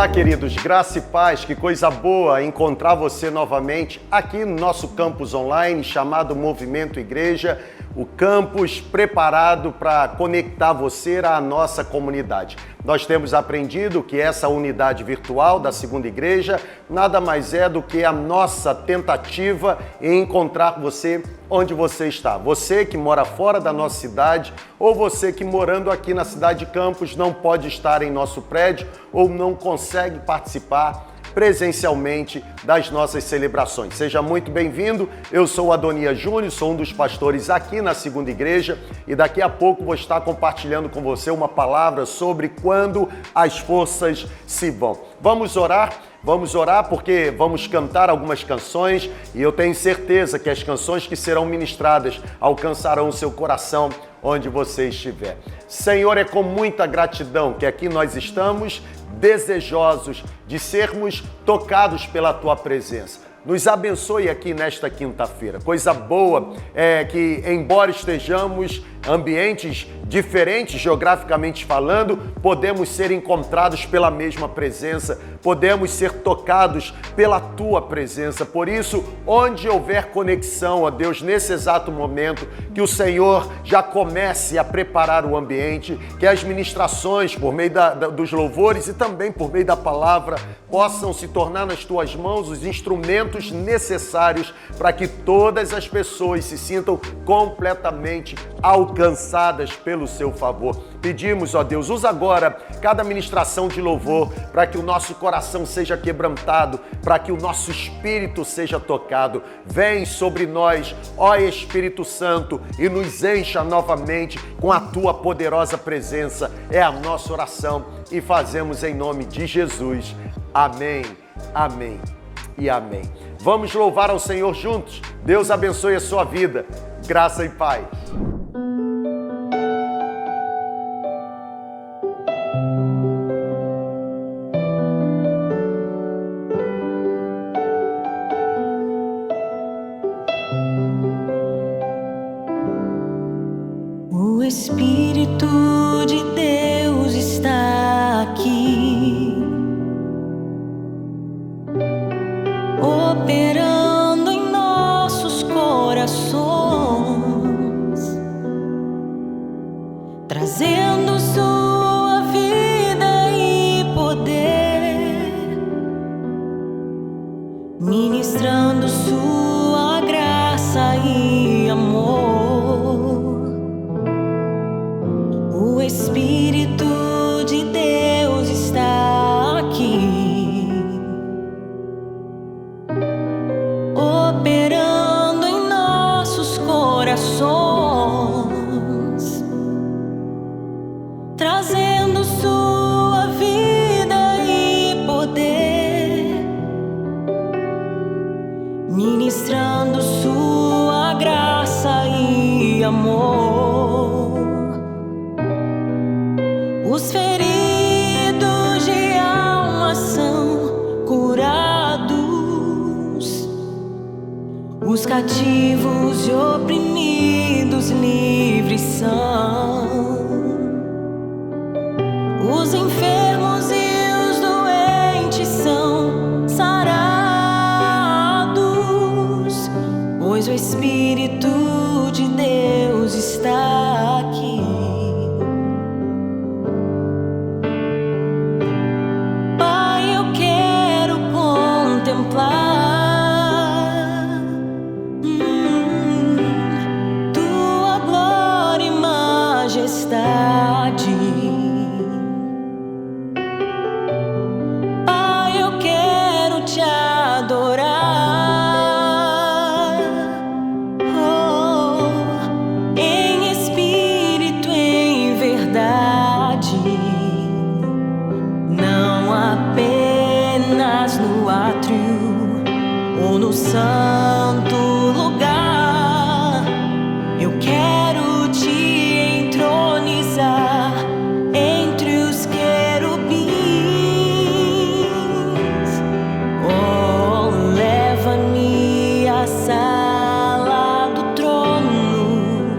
Olá, queridos, graça e paz, que coisa boa encontrar você novamente aqui no nosso campus online chamado Movimento Igreja, o campus preparado para conectar você à nossa comunidade. Nós temos aprendido que essa unidade virtual da segunda igreja nada mais é do que a nossa tentativa em encontrar você onde você está. Você que mora fora da nossa cidade ou você que morando aqui na cidade de Campos não pode estar em nosso prédio ou não consegue participar presencialmente das nossas celebrações. Seja muito bem-vindo, eu sou o Adonias Júnior, sou um dos pastores aqui na segunda igreja e daqui a pouco vou estar compartilhando com você uma palavra sobre quando as forças se vão. Vamos orar porque vamos cantar algumas canções e eu tenho certeza que as canções que serão ministradas alcançarão o seu coração onde você estiver. Senhor, é com muita gratidão que aqui nós estamos desejosos de sermos tocados pela Tua presença. Nos abençoe aqui nesta quinta-feira. Coisa boa é que, embora estejamos em ambientes diferentes, geograficamente falando, podemos ser encontrados pela mesma presença, podemos ser tocados pela Tua presença. Por isso, onde houver conexão, ó Deus, nesse exato momento, que o Senhor já comece a preparar o ambiente, que as ministrações por meio dos louvores e também por meio da palavra possam se tornar nas Tuas mãos os instrumentos necessários para que todas as pessoas se sintam completamente alcançadas pelo Seu favor. Pedimos, ó Deus, usa agora cada ministração de louvor para que o nosso coração seja quebrantado, para que o nosso espírito seja tocado. Vem sobre nós, ó Espírito Santo, e nos encha novamente com a Tua poderosa presença. É a nossa oração e fazemos em nome de Jesus. Amém, amém e amém. Vamos louvar ao Senhor juntos. Deus abençoe a sua vida. Graça e paz. O Espírito de Deus está aqui, operando em nossos corações, trazendo sua vida e poder, ministrando sua graça e amor. O Espírito de Deus está aqui, operando em nossos corações, trazendo sua vida e poder, ministrando sua graça e amor. Os feridos de alma são curados, os cativos e oprimidos livres são, os enfermos e os doentes são sarados, pois o Espírito de Deus está aqui. Tua glória e majestade, Pai, eu quero te adorar, em espírito, em verdade, não apenas no átrio ou no santo lugar. Eu quero te entronizar entre os querubins. Oh, leva-me à sala do trono,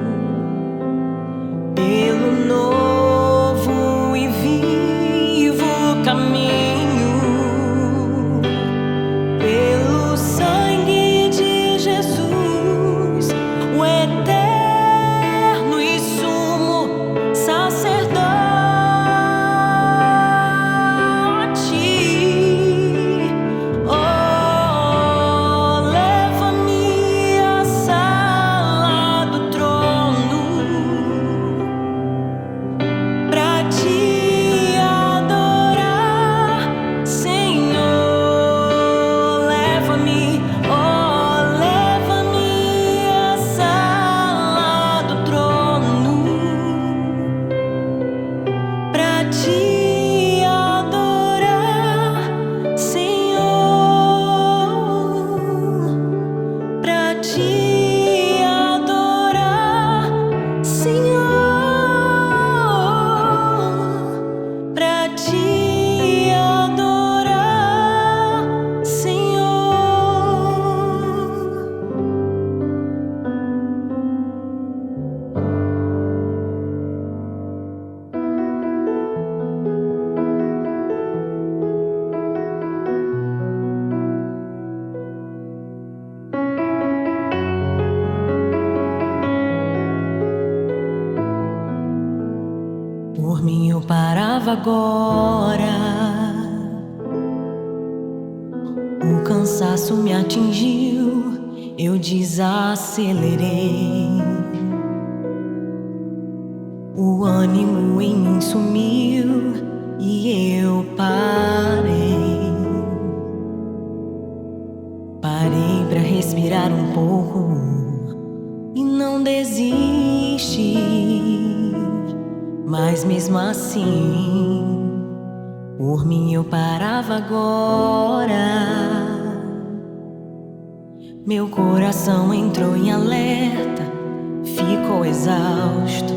pelo novo e vivo caminho. te adorar, Senhor. Por mim eu parava agora, o cansaço me atingiu, eu desacelerei. O ânimo em mim sumiu e eu parei. Parei pra respirar um pouco e não desistir. Mas mesmo assim, por mim eu parava agora. Meu coração entrou em alerta, ficou exausto.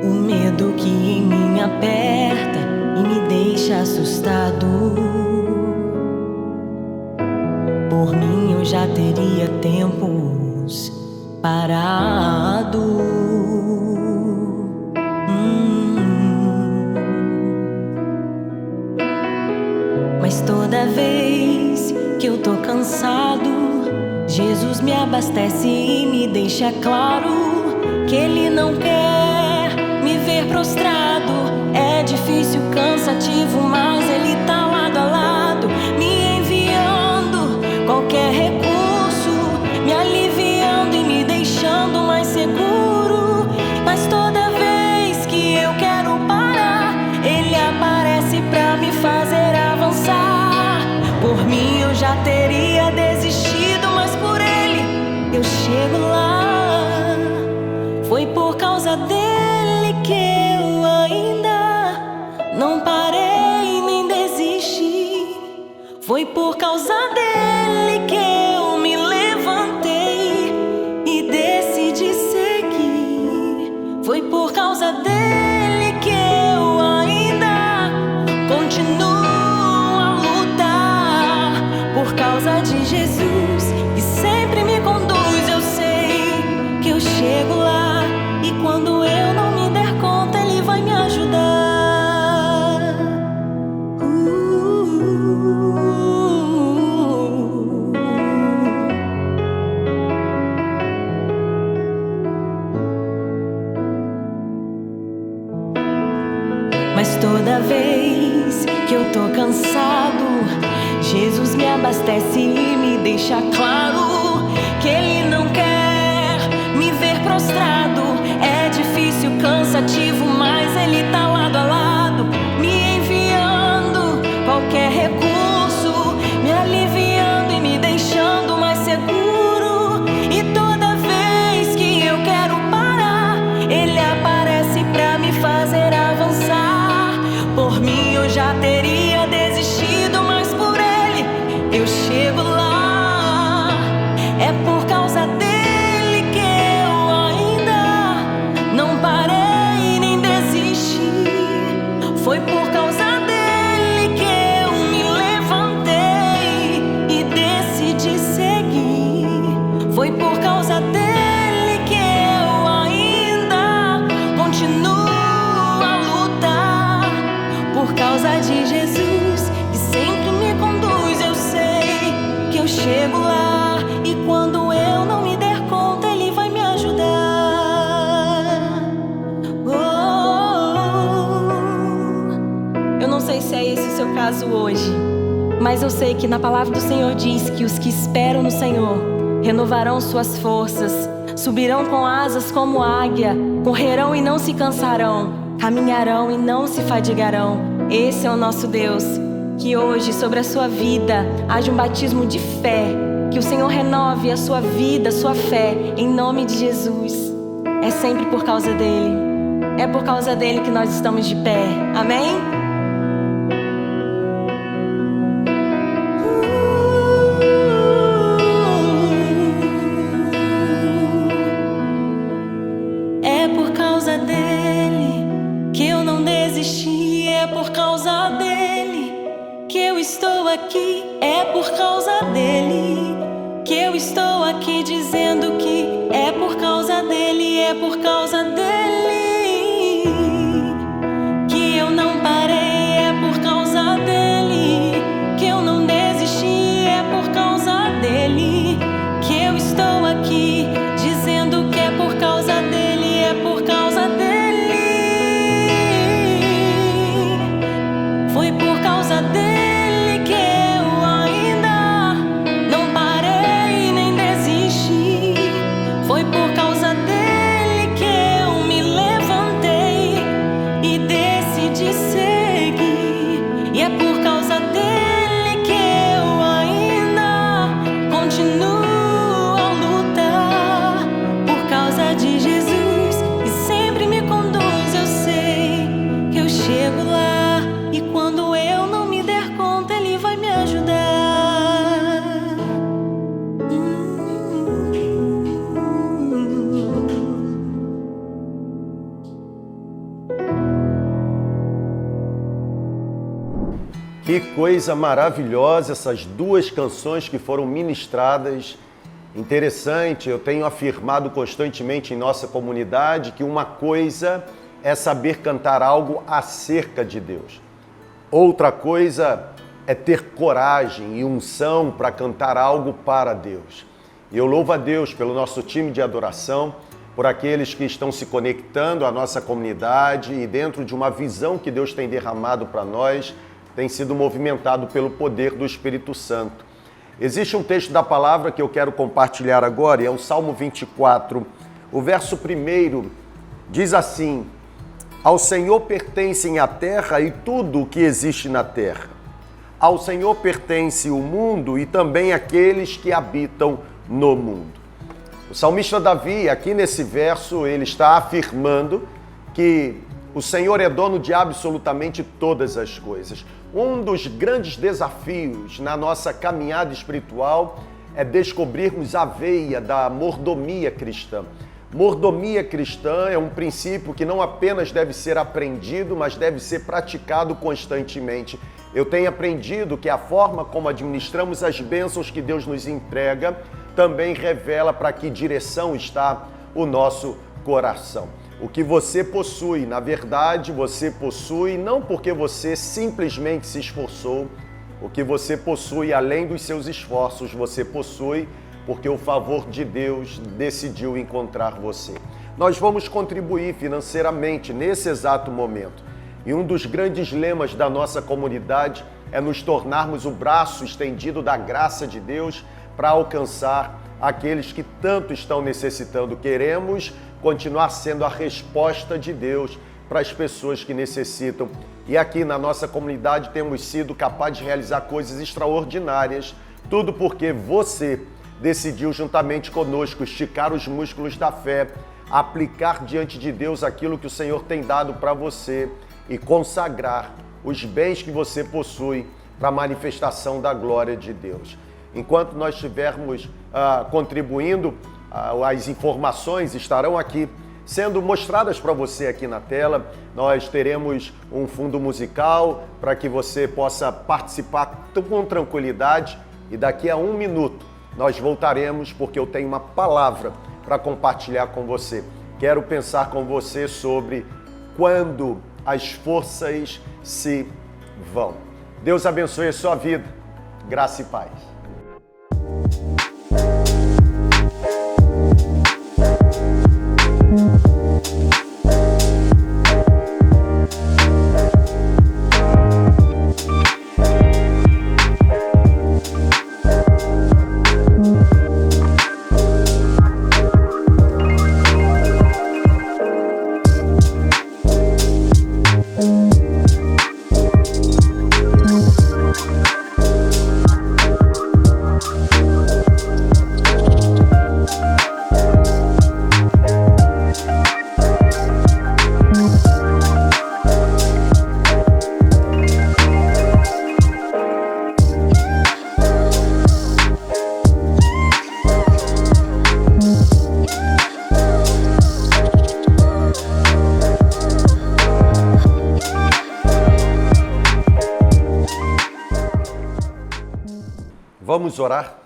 O medo que em mim aperta e me deixa assustado. Por mim eu já teria tempos parado. Mas toda vez que eu tô cansado, Jesus me abastece e me deixa claro que Ele não quer me ver prostrado. É difícil, cansativo, mas Ele tá lado a lado, me enviando qualquer recurso, me aliviando e me deixando mais seguro. Mas toda vez que eu quero parar, Ele aparece pra me fazer avançar. Por mim eu já teria desistido, mas por Ele eu chego lá. Foi por causa dele que eu ainda não parei nem desisti. Foi por causa dele que eu me levantei e decidi seguir. Foi por causa dele que eu ainda continuo a lutar. Por causa de Jesus, que sempre me conduz, eu sei que eu chego lá. E quando eu não me der conta, Ele vai me ajudar. Mas toda vez que eu tô cansado, Jesus me abastece e me deixa claro que Ele não quer me ver prostrado. É difícil, cansativo, mas Ele tá lado a lado, me enviando qualquer recurso, me aliviando e me deixando mais seguro. E toda vez que eu quero parar, Ele aparece pra me fazer avançar. Por mim eu já teria desistido, mas por Ele eu chego lá. É por causa dele que eu ainda não parei nem desisti. Foi por causa dele que eu me levantei e decidi seguir. Foi por causa dele que eu ainda continuo a lutar. Por causa de Jesus, que sempre me conduz, eu sei que eu chego lá. E quando eu não me der conta, Ele vai me ajudar. Eu não sei se é esse o seu caso hoje, mas eu sei que na palavra do Senhor diz que os que esperam no Senhor renovarão suas forças, subirão com asas como águia, correrão e não se cansarão, caminharão e não se fadigarão. Esse é o nosso Deus. Que hoje sobre a sua vida haja um batismo de fé, que o Senhor renove a sua vida, a sua fé, em nome de Jesus. É sempre por causa dele. É por causa dele que nós estamos de pé. Amém? É por causa dele é por causa dele que eu estou aqui, é por causa dele que eu estou aqui dizendo que é por causa dele, é por causa dele que eu não parei, é por causa dele que eu não desisti, é por causa dele que eu estou aqui dizendo que é por causa dele, é por causa dele. Foi por causa dele que eu ainda não parei nem desisti. Foi por causa dele que eu me levantei e decidi seguir. E é por causa dele que eu ainda continuo a lutar. Por causa de Jesus, que sempre me conduz, eu sei que eu chego lá. E quando eu não me der conta, ele vai me ajudar. Que coisa maravilhosa essas duas canções que foram ministradas. Interessante, eu tenho afirmado constantemente em nossa comunidade que uma coisa é saber cantar algo acerca de Deus. Outra coisa é ter coragem e unção para cantar algo para Deus. E eu louvo a Deus pelo nosso time de adoração, por aqueles que estão se conectando à nossa comunidade e dentro de uma visão que Deus tem derramado para nós, tem sido movimentado pelo poder do Espírito Santo. Existe um texto da palavra que eu quero compartilhar agora, e é o Salmo 24. O verso 1 diz assim: ao Senhor pertencem a terra e tudo o que existe na terra. Ao Senhor pertence o mundo e também aqueles que habitam no mundo. O salmista Davi, aqui nesse verso, ele está afirmando que o Senhor é dono de absolutamente todas as coisas. Um dos grandes desafios na nossa caminhada espiritual é descobrirmos a veia da mordomia cristã. Mordomia cristã é um princípio que não apenas deve ser aprendido, mas deve ser praticado constantemente. Eu tenho aprendido que a forma como administramos as bênçãos que Deus nos entrega também revela para que direção está o nosso coração. O que você possui, na verdade, você possui não porque você simplesmente se esforçou. O que você possui, além dos seus esforços, você possui porque o favor de Deus decidiu encontrar você. Nós vamos contribuir financeiramente nesse exato momento. E um dos grandes lemas da nossa comunidade é nos tornarmos o braço estendido da graça de Deus para alcançar aqueles que tanto estão necessitando. Queremos continuar sendo a resposta de Deus para as pessoas que necessitam. E aqui na nossa comunidade temos sido capazes de realizar coisas extraordinárias, tudo porque você decidiu juntamente conosco esticar os músculos da fé, aplicar diante de Deus aquilo que o Senhor tem dado para você e consagrar os bens que você possui para a manifestação da glória de Deus. Enquanto nós estivermos contribuindo, as informações estarão aqui sendo mostradas para você aqui na tela. Nós teremos um fundo musical para que você possa participar com tranquilidade e daqui a 1 minuto nós voltaremos porque eu tenho uma palavra para compartilhar com você. Quero pensar com você sobre quando as forças se vão. Deus abençoe a sua vida. Graça e paz. Vamos orar?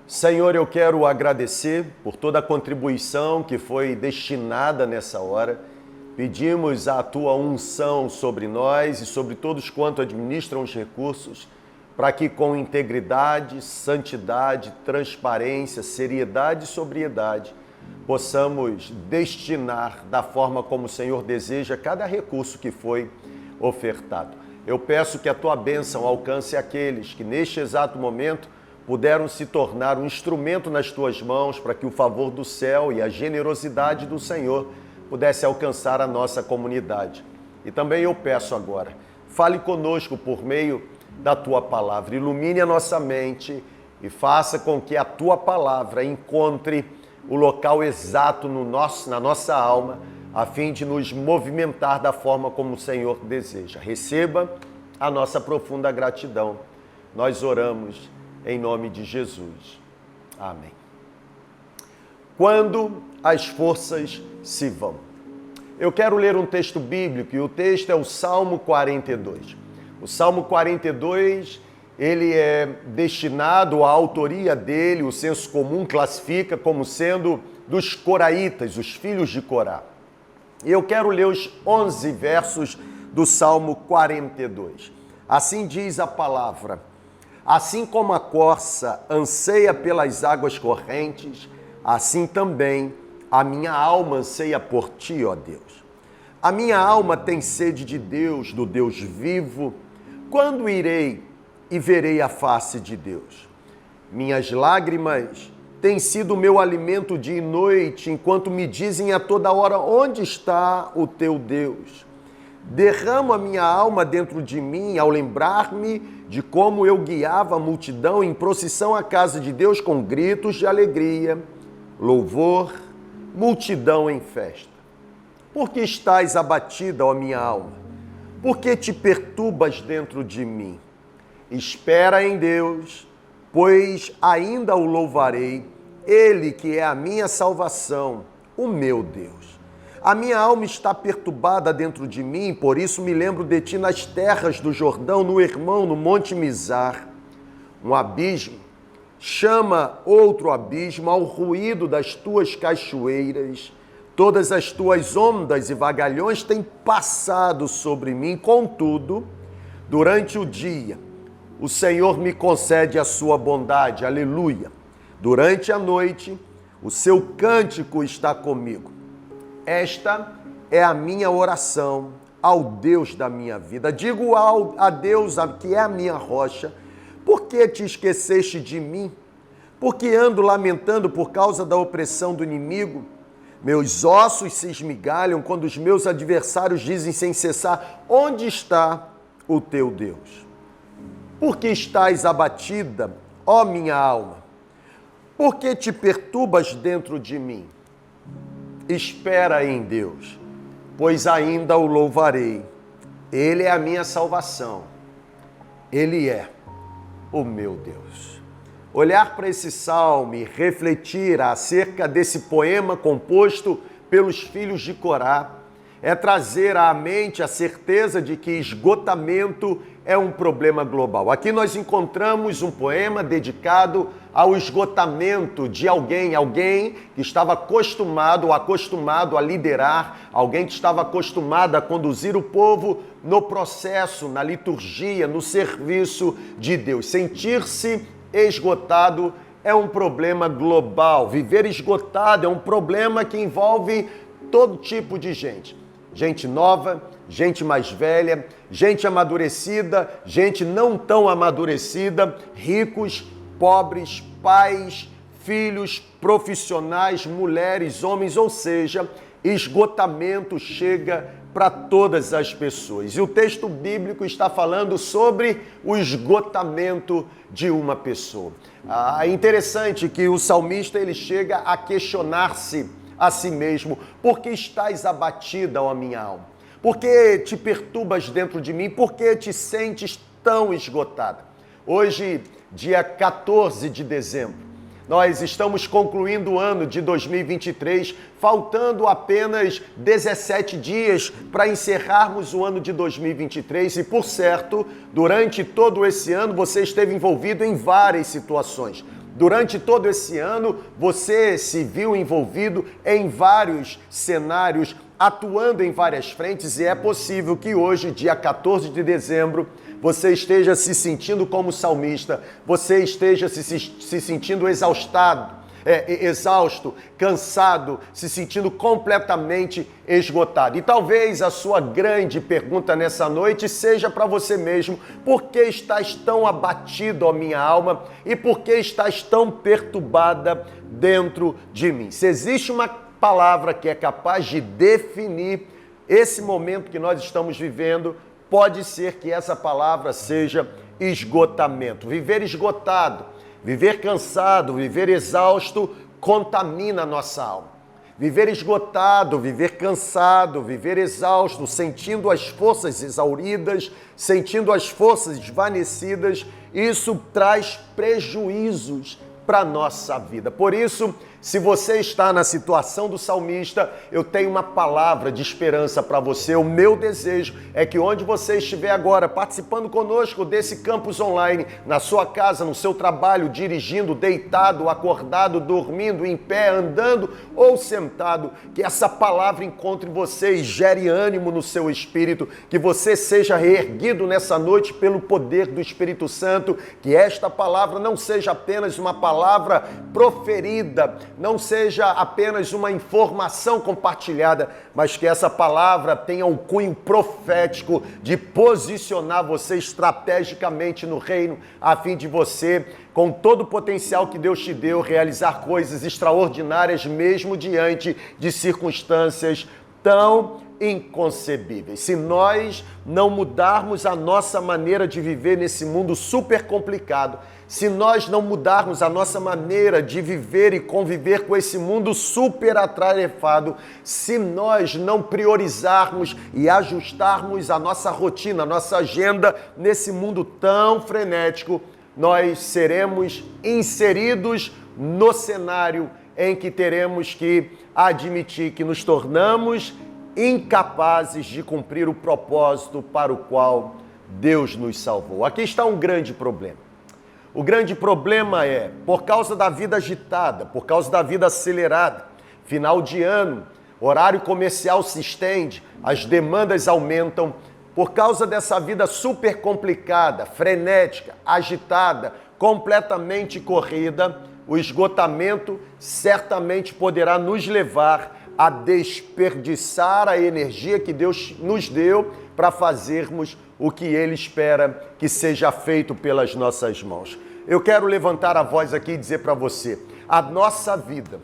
Senhor, eu quero agradecer por toda a contribuição que foi destinada nessa hora. Pedimos a Tua unção sobre nós e sobre todos quanto administram os recursos, para que com integridade, santidade, transparência, seriedade e sobriedade, possamos destinar da forma como o Senhor deseja cada recurso que foi ofertado. Eu peço que a Tua bênção alcance aqueles que neste exato momento puderam se tornar um instrumento nas Tuas mãos para que o favor do céu e a generosidade do Senhor pudesse alcançar a nossa comunidade. E também eu peço agora, fale conosco por meio da Tua palavra, ilumine a nossa mente e faça com que a Tua palavra encontre o local exato na nossa alma, a fim de nos movimentar da forma como o Senhor deseja. Receba a nossa profunda gratidão. Nós oramos em nome de Jesus. Amém. Quando as forças se vão. Eu quero ler um texto bíblico e o texto é o Salmo 42. O Salmo 42, ele é destinado, à autoria dele, o senso comum classifica como sendo dos coraitas, os filhos de Corá. E eu quero ler os 11 versos do Salmo 42. Assim diz a palavra: assim como a corça anseia pelas águas correntes, assim também a minha alma anseia por Ti, ó Deus. A minha alma tem sede de Deus, do Deus vivo. Quando irei e verei a face de Deus? Minhas lágrimas têm sido o meu alimento dia e noite, enquanto me dizem a toda hora: onde está o teu Deus? Derramo a minha alma dentro de mim ao lembrar-me de como eu guiava a multidão em procissão à casa de Deus com gritos de alegria, louvor, multidão em festa. Por que estás abatida, ó minha alma? Por que te perturbas dentro de mim? Espera em Deus, pois ainda o louvarei, Ele que é a minha salvação, o meu Deus. A minha alma está perturbada dentro de mim, por isso me lembro de Ti nas terras do Jordão, no Hermão, no Monte Mizar. Um abismo chama outro abismo ao ruído das Tuas cachoeiras. Todas as Tuas ondas e vagalhões têm passado sobre mim. Contudo, durante o dia, o Senhor me concede a sua bondade. Aleluia. Durante a noite, o seu cântico está comigo. Esta é a minha oração ao Deus da minha vida. Digo a Deus, que é a minha rocha: por que te esqueceste de mim? Porque ando lamentando por causa da opressão do inimigo. Meus ossos se esmigalham quando os meus adversários dizem sem cessar: onde está o teu Deus? Por que estás abatida, ó minha alma? Por que te perturbas dentro de mim? Espera em Deus, pois ainda o louvarei. Ele é a minha salvação. Ele é o meu Deus. Olhar para esse salmo e refletir acerca desse poema composto pelos filhos de Corá é trazer à mente a certeza de que esgotamento é um problema global. Aqui nós encontramos um poema dedicado ao esgotamento de alguém que estava acostumado a liderar, alguém que estava acostumado a conduzir o povo no processo, na liturgia, no serviço de Deus. Sentir-se esgotado é um problema global. Viver esgotado é um problema que envolve todo tipo de gente. Gente nova, gente mais velha, gente amadurecida, gente não tão amadurecida, ricos, pobres, pais, filhos, profissionais, mulheres, homens, ou seja, esgotamento chega para todas as pessoas. E o texto bíblico está falando sobre o esgotamento de uma pessoa. É interessante que o salmista ele chega a questionar-se a si mesmo: por que estás abatida, ó minha alma? Por que te perturbas dentro de mim? Por que te sentes tão esgotada? Hoje, dia 14 de dezembro, Nós estamos concluindo o ano de 2023, faltando apenas 17 dias para encerrarmos o ano de 2023 e, por certo, durante todo esse ano você esteve envolvido em várias situações. Durante todo esse ano você se viu envolvido em vários cenários, atuando em várias frentes, e é possível que hoje, dia 14 de dezembro, você esteja se sentindo como salmista, você esteja se sentindo exausto, cansado, se sentindo completamente esgotado. E talvez a sua grande pergunta nessa noite seja para você mesmo: por que estás tão abatido, ó minha alma, e por que estás tão perturbada dentro de mim? Se existe uma palavra que é capaz de definir esse momento que nós estamos vivendo, pode ser que essa palavra seja esgotamento. Viver esgotado, viver cansado, viver exausto contamina a nossa alma. Viver esgotado, viver cansado, viver exausto, sentindo as forças exauridas, sentindo as forças desvanecidas, isso traz prejuízos para a nossa vida. Por isso, se você está na situação do salmista, eu tenho uma palavra de esperança para você. O meu desejo é que onde você estiver agora, participando conosco desse campus online, na sua casa, no seu trabalho, dirigindo, deitado, acordado, dormindo, em pé, andando ou sentado, que essa palavra encontre você e gere ânimo no seu espírito, que você seja reerguido nessa noite pelo poder do Espírito Santo, que esta palavra não seja apenas uma palavra proferida, não seja apenas uma informação compartilhada, mas que essa palavra tenha um cunho profético de posicionar você estrategicamente no reino, a fim de você, com todo o potencial que Deus te deu, realizar coisas extraordinárias mesmo diante de circunstâncias tão inconcebíveis. Se nós não mudarmos a nossa maneira de viver nesse mundo super complicado, se nós não mudarmos a nossa maneira de viver e conviver com esse mundo super atarefado, se nós não priorizarmos e ajustarmos a nossa rotina, a nossa agenda nesse mundo tão frenético, nós seremos inseridos no cenário em que teremos que admitir que nos tornamos incapazes de cumprir o propósito para o qual Deus nos salvou. Aqui está um grande problema. O grande problema é, por causa da vida agitada, por causa da vida acelerada, final de ano, horário comercial se estende, as demandas aumentam, por causa dessa vida super complicada, frenética, agitada, completamente corrida, o esgotamento certamente poderá nos levar a desperdiçar a energia que Deus nos deu para fazermos o que Ele espera que seja feito pelas nossas mãos. Eu quero levantar a voz aqui e dizer para você, a nossa vida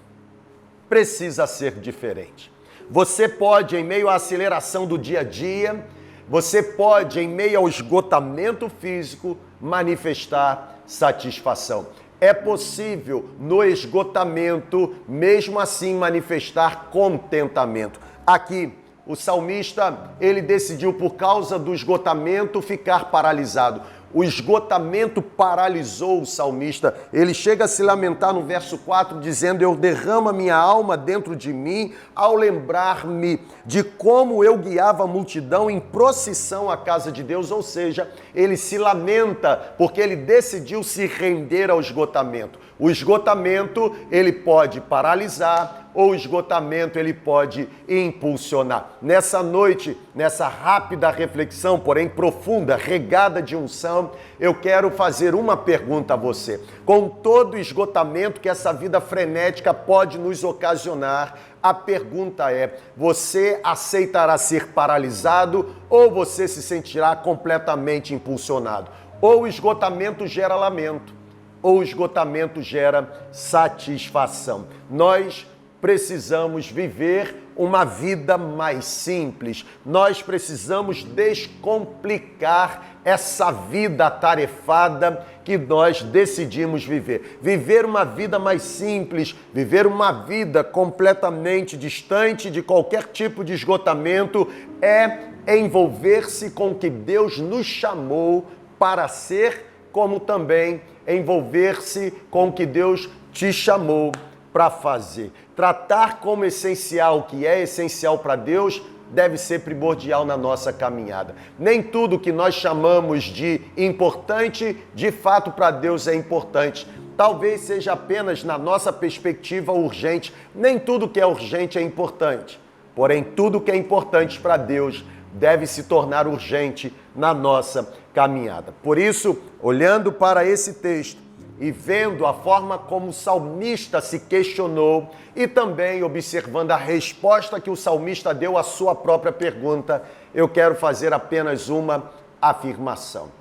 precisa ser diferente. Você pode, em meio à aceleração do dia a dia, você pode, em meio ao esgotamento físico, manifestar satisfação. É possível, no esgotamento, mesmo assim manifestar contentamento. Aqui, o salmista, ele decidiu, por causa do esgotamento, ficar paralisado. O esgotamento paralisou o salmista. Ele chega a se lamentar no verso 4, dizendo: eu derramo a minha alma dentro de mim ao lembrar-me de como eu guiava a multidão em procissão à casa de Deus. Ou seja, ele se lamenta porque ele decidiu se render ao esgotamento. O esgotamento, ele pode paralisar, ou o esgotamento ele pode impulsionar. Nessa noite, nessa rápida reflexão, porém profunda, regada de unção, eu quero fazer uma pergunta a você. Com todo o esgotamento que essa vida frenética pode nos ocasionar, a pergunta é: você aceitará ser paralisado ou você se sentirá completamente impulsionado? Ou o esgotamento gera lamento, ou o esgotamento gera satisfação. Nós precisamos viver uma vida mais simples. Nós precisamos descomplicar essa vida atarefada que nós decidimos viver. Viver uma vida mais simples, viver uma vida completamente distante de qualquer tipo de esgotamento é envolver-se com o que Deus nos chamou para ser, como também envolver-se com o que Deus te chamou para fazer. Tratar como essencial o que é essencial para Deus deve ser primordial na nossa caminhada. Nem tudo que nós chamamos de importante, de fato para Deus é importante. Talvez seja apenas na nossa perspectiva urgente. Nem tudo que é urgente é importante. Porém, tudo que é importante para Deus deve se tornar urgente na nossa caminhada. Por isso, olhando para esse texto e vendo a forma como o salmista se questionou e também observando a resposta que o salmista deu à sua própria pergunta, eu quero fazer apenas uma afirmação.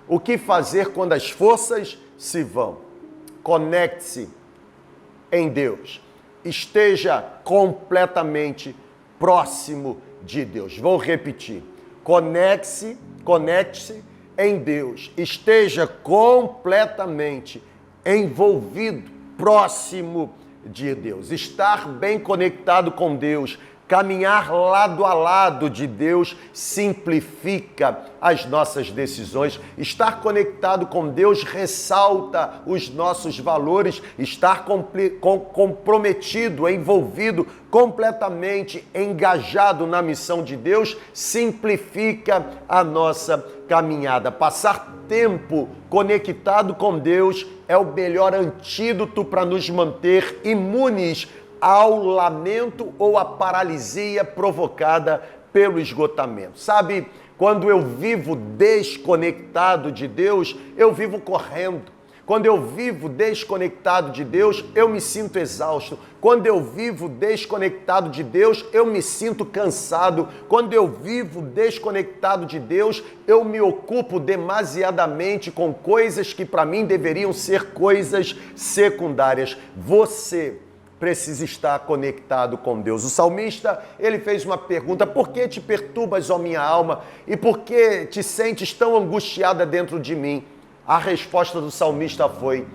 O que fazer quando as forças se vão? Conecte-se em Deus. Esteja completamente próximo de Deus. Vou repetir. Conecte-se em Deus. Esteja completamente envolvido, próximo de Deus. Estar bem conectado com Deus, caminhar lado a lado de Deus simplifica as nossas decisões. Estar conectado com Deus ressalta os nossos valores. Estar comprometido, envolvido, completamente engajado na missão de Deus simplifica a nossa caminhada. Passar tempo conectado com Deus é o melhor antídoto para nos manter imunes ao lamento ou à paralisia provocada pelo esgotamento. Sabe, quando eu vivo desconectado de Deus, eu vivo correndo. Quando eu vivo desconectado de Deus, eu me sinto exausto. Quando eu vivo desconectado de Deus, eu me sinto cansado. Quando eu vivo desconectado de Deus, eu me ocupo demasiadamente com coisas que para mim deveriam ser coisas secundárias. Você precisa estar conectado com Deus. O salmista, ele fez uma pergunta: por que te perturbas, ó minha alma? E por que te sentes tão angustiada dentro de mim? A resposta do salmista foi: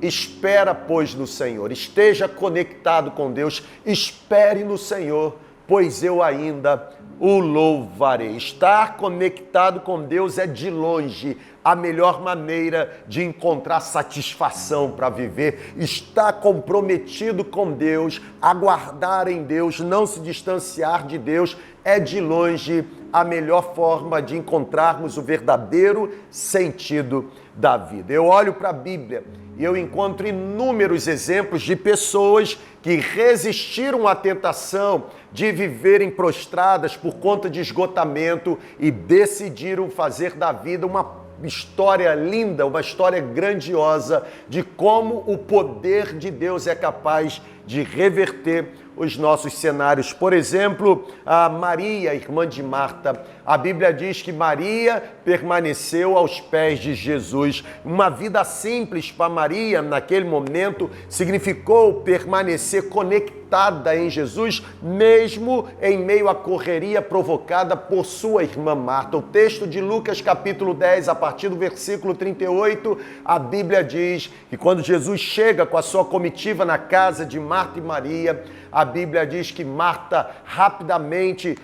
espera, pois, no Senhor. Esteja conectado com Deus. Espere no Senhor, pois eu ainda o louvarei. Estar conectado com Deus é de longe a melhor maneira de encontrar satisfação para viver. Estar comprometido com Deus, aguardar em Deus, não se distanciar de Deus, é de longe a melhor forma de encontrarmos o verdadeiro sentido da vida. Eu olho para a Bíblia e eu encontro inúmeros exemplos de pessoas que resistiram à tentação de viverem prostradas por conta de esgotamento e decidiram fazer da vida uma história linda, uma história grandiosa de como o poder de Deus é capaz de reverter os nossos cenários. Por exemplo, a Maria, irmã de Marta, a Bíblia diz que Maria permaneceu aos pés de Jesus. Uma vida simples para Maria, naquele momento, significou permanecer conectada em Jesus, mesmo em meio à correria provocada por sua irmã Marta. O texto de Lucas, capítulo 10, a partir do versículo 38, a Bíblia diz que quando Jesus chega com a sua comitiva na casa de Marta e Maria, a Bíblia diz que Marta rapidamente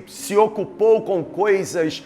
se ocupou com coisas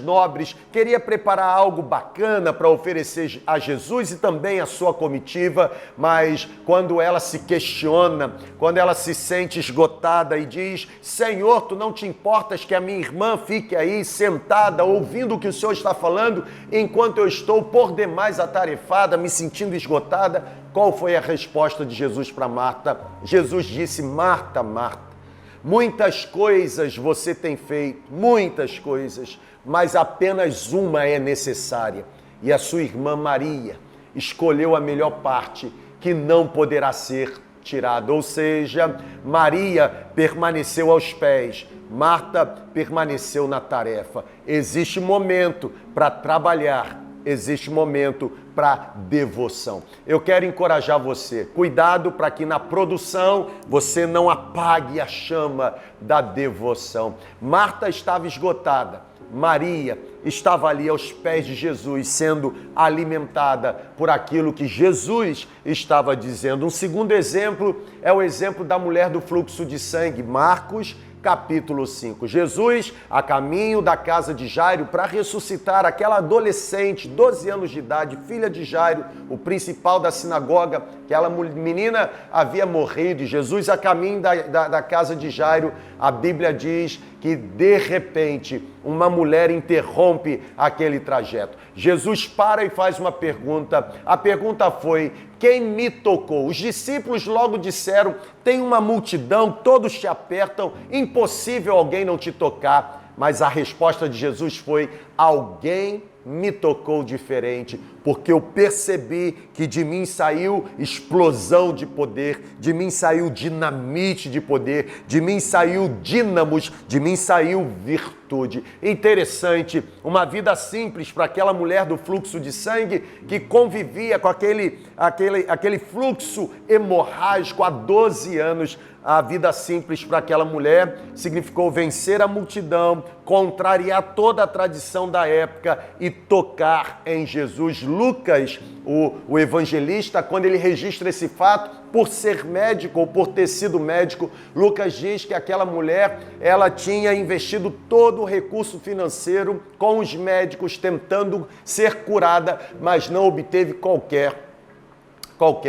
nobres, queria preparar algo bacana para oferecer a Jesus e também a sua comitiva, mas quando ela se questiona, quando ela se sente esgotada e diz: Senhor, tu não te importas que a minha irmã fique aí sentada, ouvindo o que o Senhor está falando, enquanto eu estou por demais atarefada, me sentindo esgotada? Qual foi a resposta de Jesus para Marta? Jesus disse: Marta, Marta, muitas coisas você tem feito, muitas coisas, mas apenas uma é necessária. E a sua irmã Maria escolheu a melhor parte, que não poderá ser tirada. Ou seja, Maria permaneceu aos pés, Marta permaneceu na tarefa. Existe momento para trabalhar, existe momento para devoção. Eu quero encorajar você. Cuidado para que na produção você não apague a chama da devoção. Marta estava esgotada. Maria estava ali aos pés de Jesus, sendo alimentada por aquilo que Jesus estava dizendo. Um segundo exemplo é o exemplo da mulher do fluxo de sangue. Marcos, capítulo 5. Jesus, a caminho da casa de Jairo, para ressuscitar aquela adolescente, 12 anos de idade, filha de Jairo, o principal da sinagoga, aquela menina havia morrido, e Jesus, a caminho da casa de Jairo, a Bíblia diz que, de repente, uma mulher interrompe aquele trajeto. Jesus para e faz uma pergunta. A pergunta foi: quem me tocou? Os discípulos logo disseram: tem uma multidão, todos te apertam, impossível alguém não te tocar. Mas a resposta de Jesus foi: alguém me tocou diferente, porque eu percebi que de mim saiu explosão de poder, de mim saiu dinamite de poder, de mim saiu dínamos, de mim saiu virtude. Interessante, uma vida simples para aquela mulher do fluxo de sangue que convivia com aquele fluxo hemorrágico há 12 anos. A vida simples para aquela mulher significou vencer a multidão, contrariar toda a tradição da época e tocar em Jesus. Lucas, o evangelista, quando ele registra esse fato, por ser médico ou por ter sido médico, Lucas diz que aquela mulher, ela tinha investido todo o recurso financeiro com os médicos tentando ser curada, mas não obteve qualquer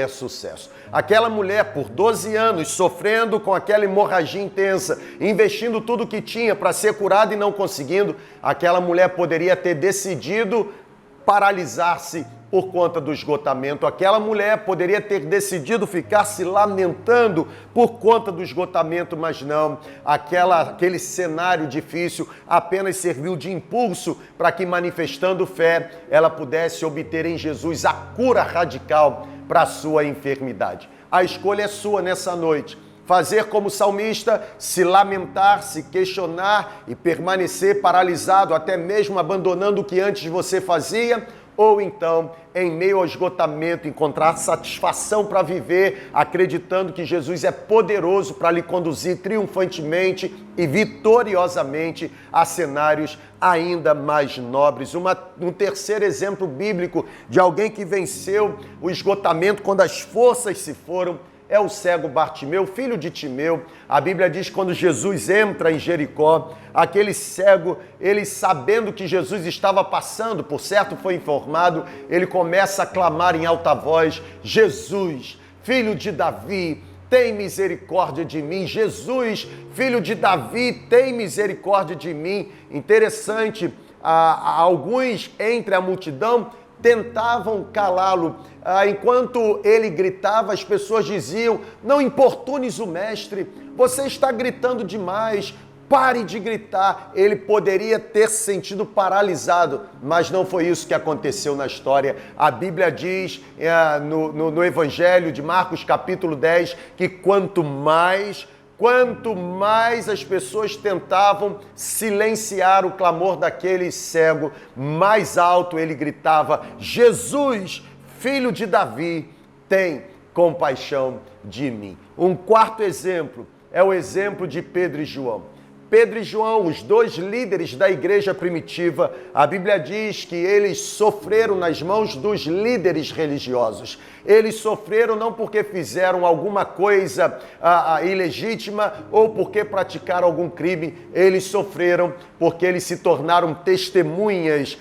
sucesso. Aquela mulher, por 12 anos, sofrendo com aquela hemorragia intensa, investindo tudo que tinha para ser curada e não conseguindo, aquela mulher poderia ter decidido paralisar-se por conta do esgotamento. Aquela mulher poderia ter decidido ficar se lamentando por conta do esgotamento, mas não. Aquele cenário difícil apenas serviu de impulso para que, manifestando fé, ela pudesse obter em Jesus a cura radical para a sua enfermidade. A escolha é sua nessa noite. Fazer como o salmista, se lamentar, se questionar e permanecer paralisado, até mesmo abandonando o que antes você fazia, ou então, em meio ao esgotamento, encontrar satisfação para viver, acreditando que Jesus é poderoso para lhe conduzir triunfantemente e vitoriosamente a cenários ainda mais nobres. Um terceiro exemplo bíblico de alguém que venceu o esgotamento quando as forças se foram é o cego Bartimeu, filho de Timeu. A Bíblia diz que quando Jesus entra em Jericó, aquele cego, ele sabendo que Jesus estava passando, por certo foi informado, ele começa a clamar em alta voz: Jesus, filho de Davi, tem misericórdia de mim. Jesus, filho de Davi, tem misericórdia de mim. Interessante, alguns entre a multidão tentavam calá-lo. Enquanto ele gritava, as pessoas diziam: não importunes o mestre, você está gritando demais, pare de gritar. Ele poderia ter se sentido paralisado, mas não foi isso que aconteceu na história. A Bíblia diz no Evangelho de Marcos, capítulo 10, que quanto mais as pessoas tentavam silenciar o clamor daquele cego, mais alto ele gritava: Jesus, filho de Davi, tem compaixão de mim. Um quarto exemplo é o exemplo de Pedro e João. Pedro e João, os dois líderes da igreja primitiva, a Bíblia diz que eles sofreram nas mãos dos líderes religiosos. Eles sofreram não porque fizeram alguma coisa ilegítima ou porque praticaram algum crime. Eles sofreram porque eles se tornaram testemunhas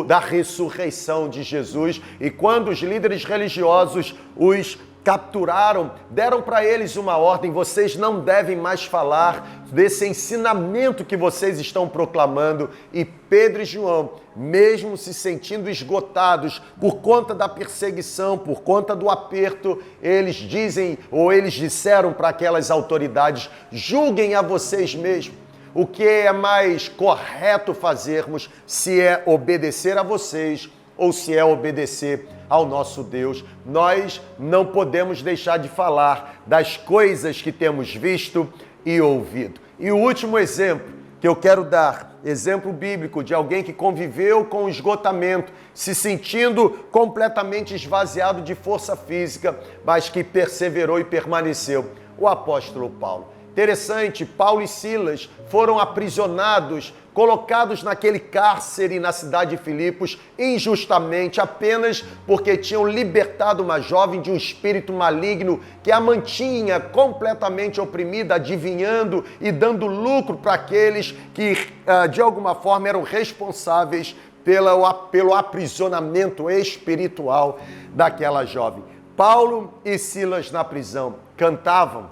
da ressurreição de Jesus. E quando os líderes religiosos os capturaram, deram para eles uma ordem: vocês não devem mais falar desse ensinamento que vocês estão proclamando. E Pedro e João, mesmo se sentindo esgotados por conta da perseguição, por conta do aperto, eles disseram para aquelas autoridades: julguem a vocês mesmos o que é mais correto fazermos, se é obedecer a vocês ou se é obedecer ao nosso Deus. Nós não podemos deixar de falar das coisas que temos visto e ouvido. E o último exemplo que eu quero dar, exemplo bíblico de alguém que conviveu com o esgotamento, se sentindo completamente esvaziado de força física, mas que perseverou e permaneceu: o apóstolo Paulo. Interessante, Paulo e Silas foram aprisionados, colocados naquele cárcere na cidade de Filipos, injustamente, apenas porque tinham libertado uma jovem de um espírito maligno que a mantinha completamente oprimida, adivinhando e dando lucro para aqueles que, de alguma forma, eram responsáveis pelo aprisionamento espiritual daquela jovem. Paulo e Silas na prisão cantavam,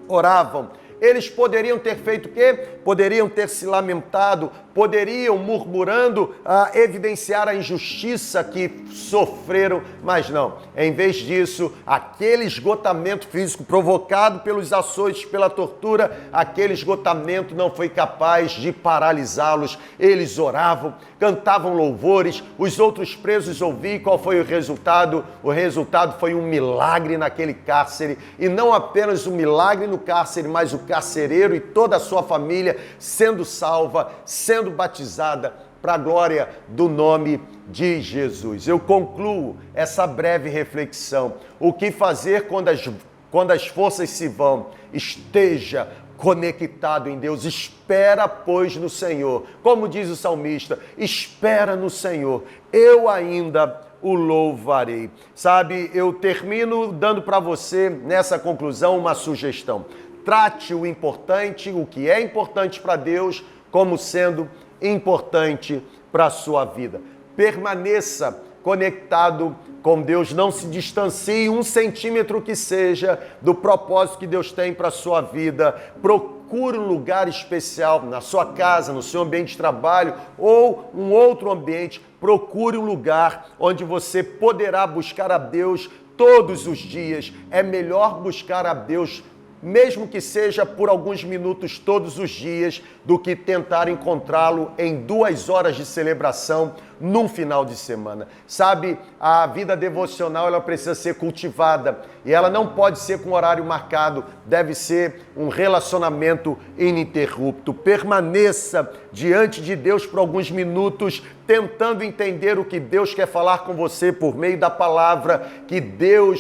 oravam. Eles poderiam ter feito o quê? Poderiam ter se lamentado, poderiam, murmurando, evidenciar a injustiça que sofreram, mas não. Em vez disso, aquele esgotamento físico provocado pelos açoites, pela tortura, aquele esgotamento não foi capaz de paralisá-los. Eles oravam, cantavam louvores, os outros presos ouviam. Qual foi o resultado? O resultado foi um milagre naquele cárcere, e não apenas um milagre no cárcere, mas o carcereiro e toda a sua família sendo salva, sendo batizada para a glória do nome de Jesus. Eu concluo essa breve reflexão. O que fazer quando as forças se vão? Esteja conectado em Deus. Espera, pois, no Senhor. Como diz o salmista, espera no Senhor. Eu ainda o louvarei. Sabe, eu termino dando para você, nessa conclusão, uma sugestão. Trate o importante, o que é importante para Deus, como sendo importante para a sua vida. Permaneça conectado com Deus, não se distancie 1 centímetro que seja do propósito que Deus tem para a sua vida. Procure um lugar especial na sua casa, no seu ambiente de trabalho ou um outro ambiente. Procure um lugar onde você poderá buscar a Deus todos os dias. É melhor buscar a Deus, mesmo que seja por alguns minutos todos os dias, do que tentar encontrá-lo em 2 horas de celebração num final de semana. Sabe, a vida devocional ela precisa ser cultivada e ela não pode ser com horário marcado, deve ser um relacionamento ininterrupto. Permaneça diante de Deus por alguns minutos, tentando entender o que Deus quer falar com você por meio da palavra,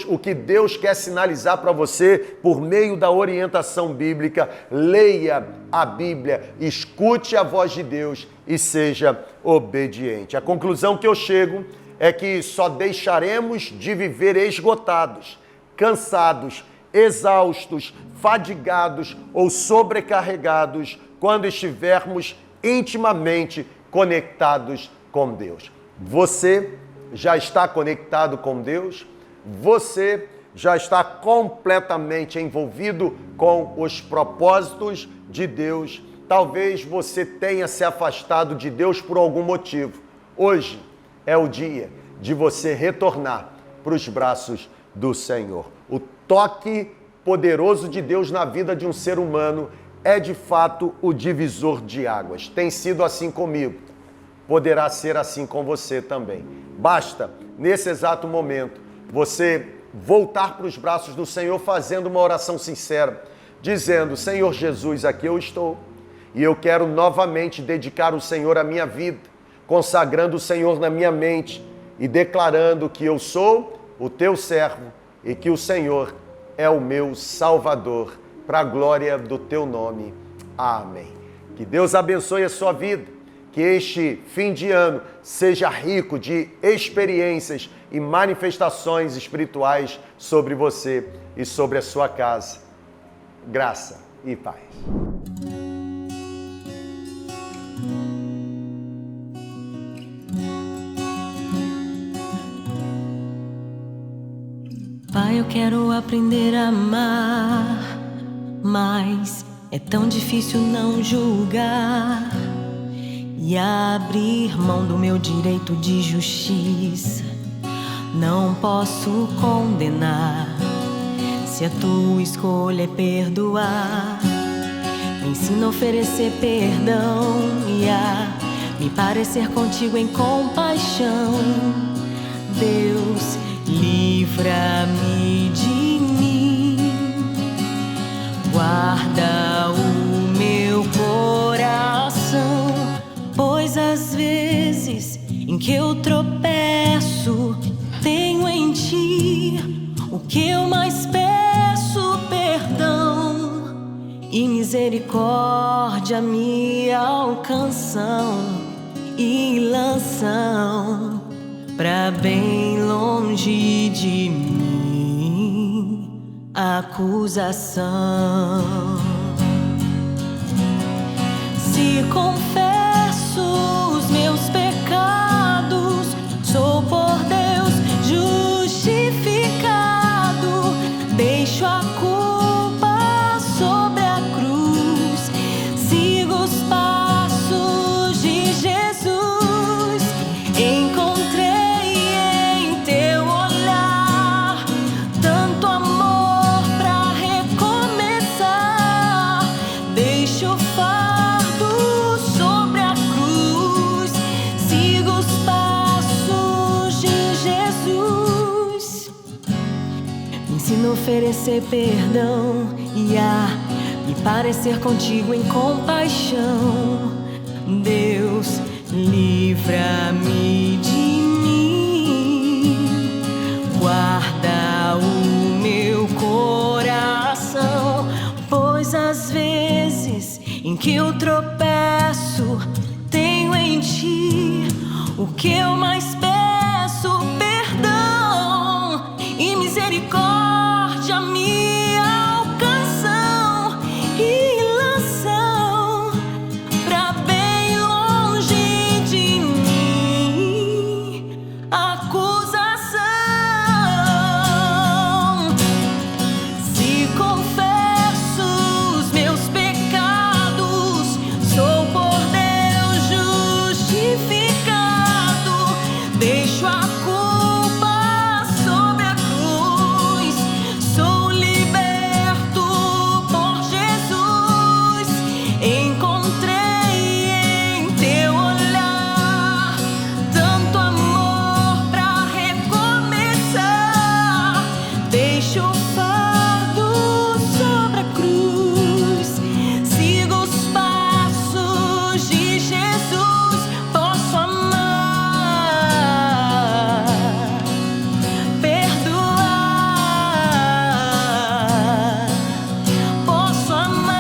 o que Deus quer sinalizar para você por meio da orientação bíblica. Leia a Bíblia, escute a voz de Deus e seja obediente. A conclusão que eu chego é que só deixaremos de viver esgotados, cansados, exaustos, fadigados ou sobrecarregados quando estivermos intimamente conectados com Deus. Você já está conectado com Deus? Você já está completamente envolvido com os propósitos de Deus? Talvez você tenha se afastado de Deus por algum motivo. Hoje é o dia de você retornar para os braços do Senhor. O toque poderoso de Deus na vida de um ser humano é de fato o divisor de águas. Tem sido assim comigo. Poderá ser assim com você também. Basta, nesse exato momento, você voltar para os braços do Senhor fazendo uma oração sincera, dizendo: Senhor Jesus, aqui eu estou e eu quero novamente dedicar o Senhor à minha vida, consagrando o Senhor na minha mente e declarando que eu sou o teu servo e que o Senhor é o meu Salvador, para a glória do teu nome. Amém. Que Deus abençoe a sua vida, que este fim de ano seja rico de experiências e manifestações espirituais sobre você e sobre a sua casa. Graça e paz. Pai, eu quero aprender a amar, mas é tão difícil não julgar e abrir mão do meu direito de justiça. Não posso condenar se a tua escolha é perdoar. Me ensina a oferecer perdão e a me parecer contigo em compaixão. Deus, livra-me de mim, guarda o meu coração, pois às vezes em que eu tropeço, tenho em ti o que eu mais peço, perdão. misericórdia me alcançam e lançam pra bem longe de mim a acusação. Se confesso os meus pecados, sou por Deus justificado. Deixo a culpa sobre a cruz, sigo os passos de Jesus. Encontrei em teu olhar tanto amor pra recomeçar. Deixo o fardo sobre a cruz, sigo os passos de Jesus. Me ensina a oferecer perdão e a me parecer contigo em compaixão. Deus, livra-me de mim, guarda o meu coração, pois às vezes em que eu tropeço, tenho em ti o que eu mais peço: perdão e misericórdia me alcançam e lançam pra bem longe de mim a acusação. Se confesso os meus pecados, sou por Deus justificado. Deixo a culpa sobre a cruz, sou liberto por Jesus. Encontrei em teu olhar tanto amor pra recomeçar. Deixo o fardo sobre a cruz, sigo os passos de Jesus. Posso amar, perdoar. Posso amar,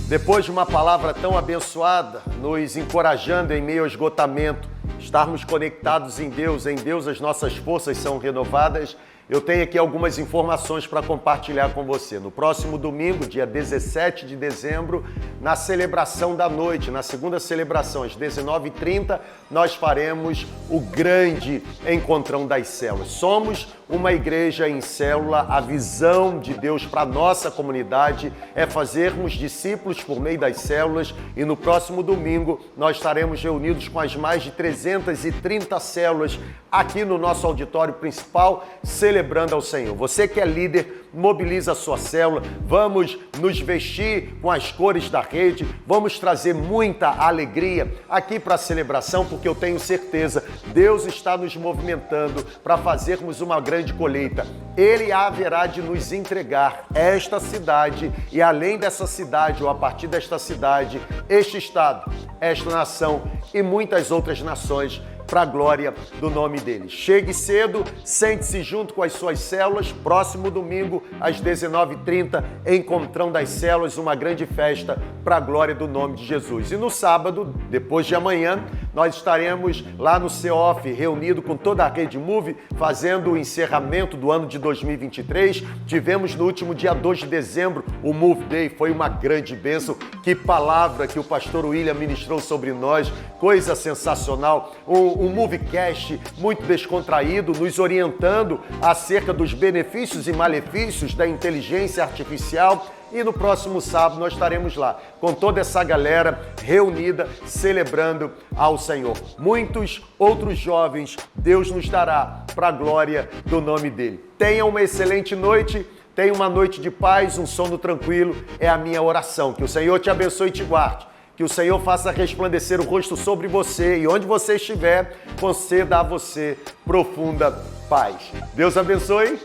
Depois de uma palavra tão abençoada, nos encorajando em meio ao esgotamento, estarmos conectados em Deus as nossas forças são renovadas, eu tenho aqui algumas informações para compartilhar com você. No próximo domingo, dia 17 de dezembro, na celebração da noite, na segunda celebração, às 19h30, nós faremos o grande encontrão das células. Somos uma igreja em célula. A visão de Deus para a nossa comunidade é fazermos discípulos por meio das células, e no próximo domingo nós estaremos reunidos com as mais de 330 células aqui no nosso auditório principal, celebrando ao Senhor. Você que é líder, mobiliza a sua célula, vamos nos vestir com as cores da rede, vamos trazer muita alegria aqui para a celebração, porque eu tenho certeza, Deus está nos movimentando para fazermos uma grande colheita. Ele haverá de nos entregar esta cidade e, além dessa cidade, ou a partir desta cidade, este estado, esta nação e muitas outras nações, para a glória do nome dele. Chegue cedo, sente-se junto com as suas células. Próximo domingo, às 19h30, Encontrão das Células, uma grande festa para a glória do nome de Jesus. E no sábado, depois de amanhã, nós estaremos lá no CEOF, reunido com toda a Rede Move, fazendo o encerramento do ano de 2023. Tivemos no último dia 2 de dezembro o Move Day, foi uma grande bênção. Que palavra que o pastor William ministrou sobre nós, coisa sensacional. Um Movecast muito descontraído, nos orientando acerca dos benefícios e malefícios da inteligência artificial. E no próximo sábado nós estaremos lá com toda essa galera reunida, celebrando ao Senhor. Muitos outros jovens Deus nos dará para a glória do nome dele. Tenha uma excelente noite, tenha uma noite de paz, um sono tranquilo, é a minha oração. Que o Senhor te abençoe e te guarde. Que o Senhor faça resplandecer o rosto sobre você e onde você estiver, conceda a você profunda paz. Deus abençoe,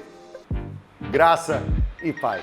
graça e paz.